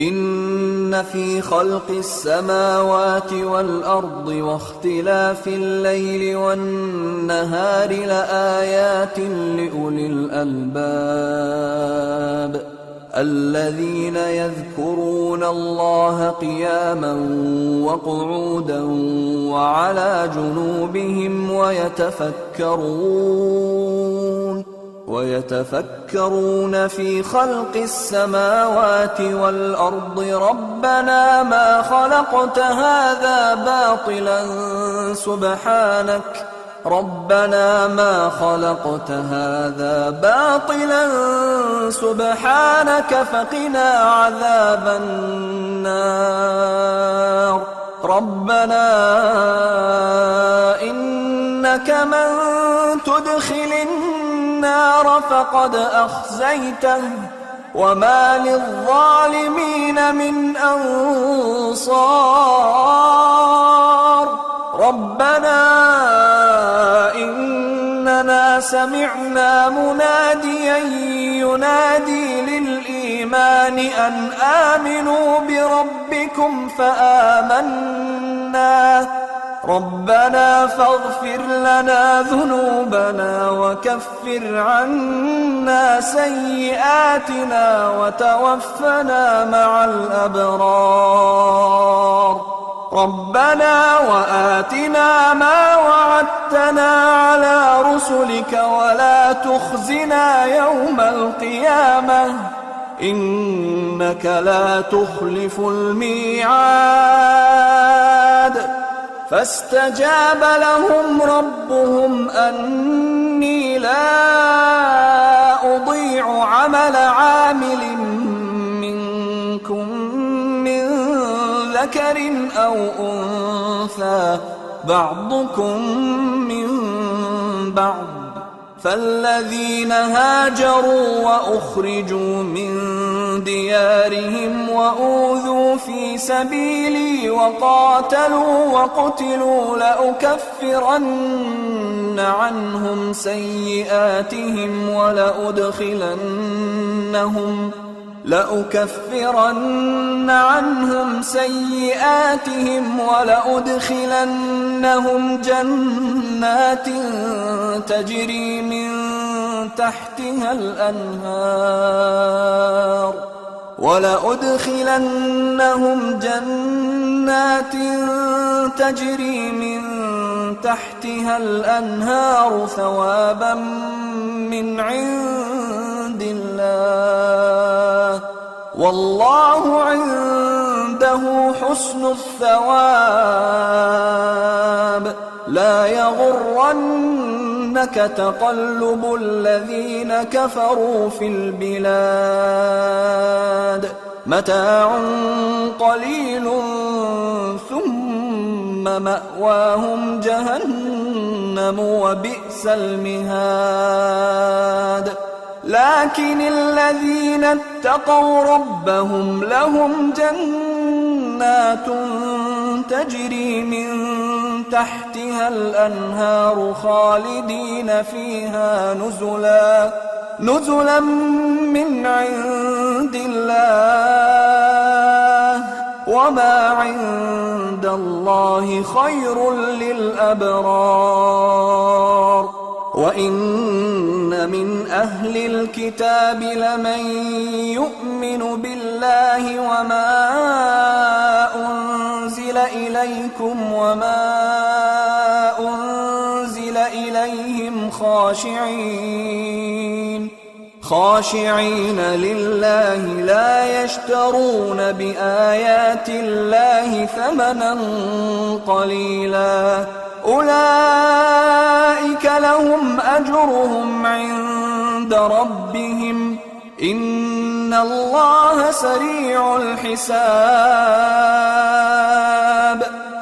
إن في خلق السماوات والأرض واختلاف الليل والنهار لآيات لأولي الألباب الذين يذكرون الله قياما وقعودا وعلى جنوبهم ويتفكرون في خلق السماوات والأرض ربنا ما خلقت هذا باطلا سبحانك فقنا عذاب النار ربنا إنك من تدخل النار فقد أخزيته وما للظالمين من أنصار ربنا إننا سمعنا مناديا ينادي للإيمان أن آمنوا بربكم فآمنا ربنا فاغفر لنا ذنوبنا وكفر عنا سيئاتنا وتوفنا مع الأبرار ربنا وآتنا ما وعدتنا على رسلك ولا تخزنا يوم القيامة إنك لا تخلف الميعاد فاستجاب لهم ربهم أني لا أضيع عمل عامل منكم من ذكر أو أنثى بعضكم من بعض فالذين هاجروا وأخرجوا من ديارهم وأوذوا في سبيلي وقاتلوا وقتلوا لأكفرن عنهم سيئاتهم ولأدخلنهم جنات تجري من تحتها الأنهار ثوابا من عند الله والله عنده حسن الثواب لا يغرنك تقلب الذين كفروا في البلاد متاع قليل ثم مأواهم جهنم وبئس المهاد لكن الذين اتقوا ربهم لهم جنات تجري من تحتها الأنهار خالدين فيها نزلا من عند الله وما عند الله خير للأبرار وإن من أهل الكتاب لمن يؤمن بالله وما أنزل إليكم وما أنزل إليهم خاشعين لله لا يشترون بآيات الله ثمنا قليلا أولئك لهم أجرهم عند ربهم إن الله سريع الحساب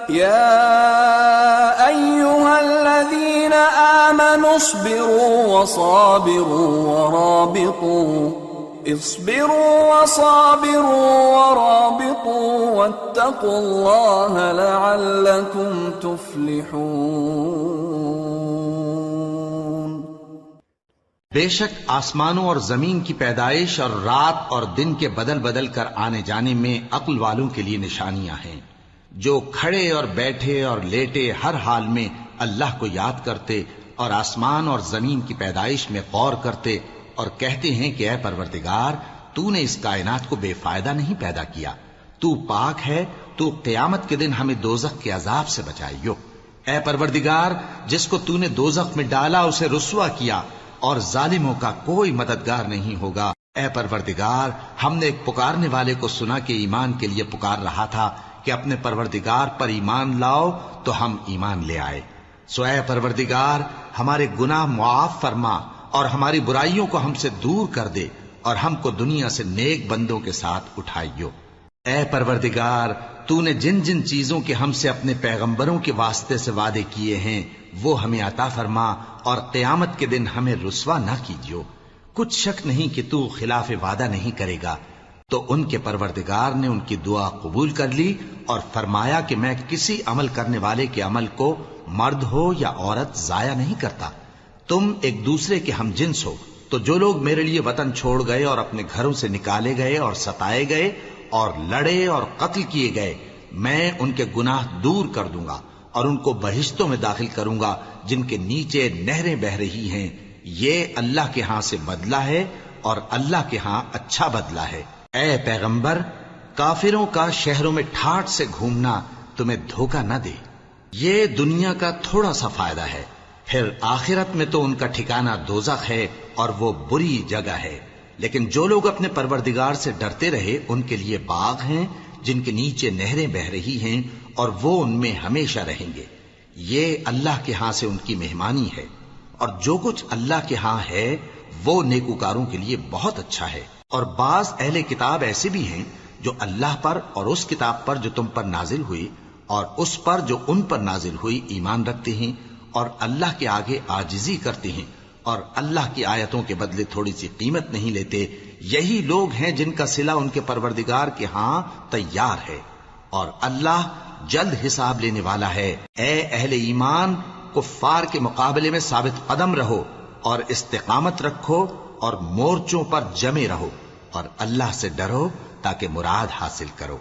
يا أيها الذين آمنوا اصبروا وصابروا ورابطوا واتقوا الله لعلكم تفلحون. بے شک آسمانوں اور زمین کی پیدائش اور رات اور دن کے بدل بدل کر آنے جانے میں عقل والوں کے لیے نشانیاں ہیں، جو کھڑے اور بیٹھے اور لیٹے ہر حال میں اللہ کو یاد کرتے اور آسمان اور زمین کی پیدائش میں غور کرتے اور کہتے ہیں کہ اے پروردگار، تو نے اس کائنات کو بے فائدہ نہیں پیدا کیا، تو پاک ہے، تو قیامت کے دن ہمیں دوزخ کے عذاب سے بچائیو۔ اے پروردگار، جس کو تو نے دوزخ میں ڈالا اسے رسوا کیا، اور ظالموں کا کوئی مددگار نہیں ہوگا۔ اے پروردگار، ہم نے ایک پکارنے والے کو سنا کہ ایمان کے لیے پکار رہا تھا کہ اپنے پروردگار پر ایمان لاؤ، تو ہم ایمان لے آئے۔ سو اے پروردگار، ہمارے گناہ معاف فرما اور ہماری برائیوں کو ہم سے دور کر دے، اور ہم کو دنیا سے نیک بندوں کے ساتھ اٹھائیو۔ اے پروردگار، تو نے جن جن چیزوں کے ہم سے اپنے پیغمبروں کے واسطے سے وعدے کیے ہیں وہ ہمیں عطا فرما، اور قیامت کے دن ہمیں رسوا نہ کیجیو۔ کچھ شک نہیں کہ تو خلاف وعدہ نہیں کرے گا۔ تو ان کے پروردگار نے ان کی دعا قبول کر لی اور فرمایا کہ میں کسی عمل کرنے والے کے عمل کو مرد ہو یا عورت ضائع نہیں کرتا۔ تم ایک دوسرے کے ہم جنس ہو، تو جو لوگ میرے لیے وطن چھوڑ گئے اور اپنے گھروں سے نکالے گئے اور ستائے گئے اور لڑے اور قتل کیے گئے، میں ان کے گناہ دور کر دوں گا اور ان کو بہشتوں میں داخل کروں گا جن کے نیچے نہریں بہ رہی ہیں۔ یہ اللہ کے ہاں سے بدلہ ہے اور اللہ کے ہاں اچھا بدلہ ہے۔ اے پیغمبر، کافروں کا شہروں میں ٹھاٹ سے گھومنا تمہیں دھوکہ نہ دے، یہ دنیا کا تھوڑا سا فائدہ ہے، پھر آخرت میں تو ان کا ٹھکانہ دوزخ ہے اور وہ بری جگہ ہے۔ لیکن جو لوگ اپنے پروردگار سے ڈرتے رہے ان کے لیے باغ ہیں جن کے نیچے نہریں بہ رہی ہیں، اور وہ ان میں ہمیشہ رہیں گے۔ یہ اللہ کے ہاں سے ان کی مہمانی ہے، اور جو کچھ اللہ کے ہاں ہے وہ نیکوکاروں کے لیے بہت اچھا ہے۔ اور بعض اہل کتاب ایسے بھی ہیں جو اللہ پر اور اس کتاب پر جو تم پر نازل ہوئی اور اس پر جو ان پر نازل ہوئی ایمان رکھتے ہیں، اور اللہ کے آگے عاجزی کرتے ہیں، اور اللہ کی آیتوں کے بدلے تھوڑی سی قیمت نہیں لیتے۔ یہی لوگ ہیں جن کا صلہ ان کے پروردگار کے ہاں تیار ہے، اور اللہ جلد حساب لینے والا ہے۔ اے اہل ایمان، کفار کے مقابلے میں ثابت قدم رہو اور استقامت رکھو اور مورچوں پر جمے رہو، اور اللہ سے ڈرو تاکہ مراد حاصل کرو۔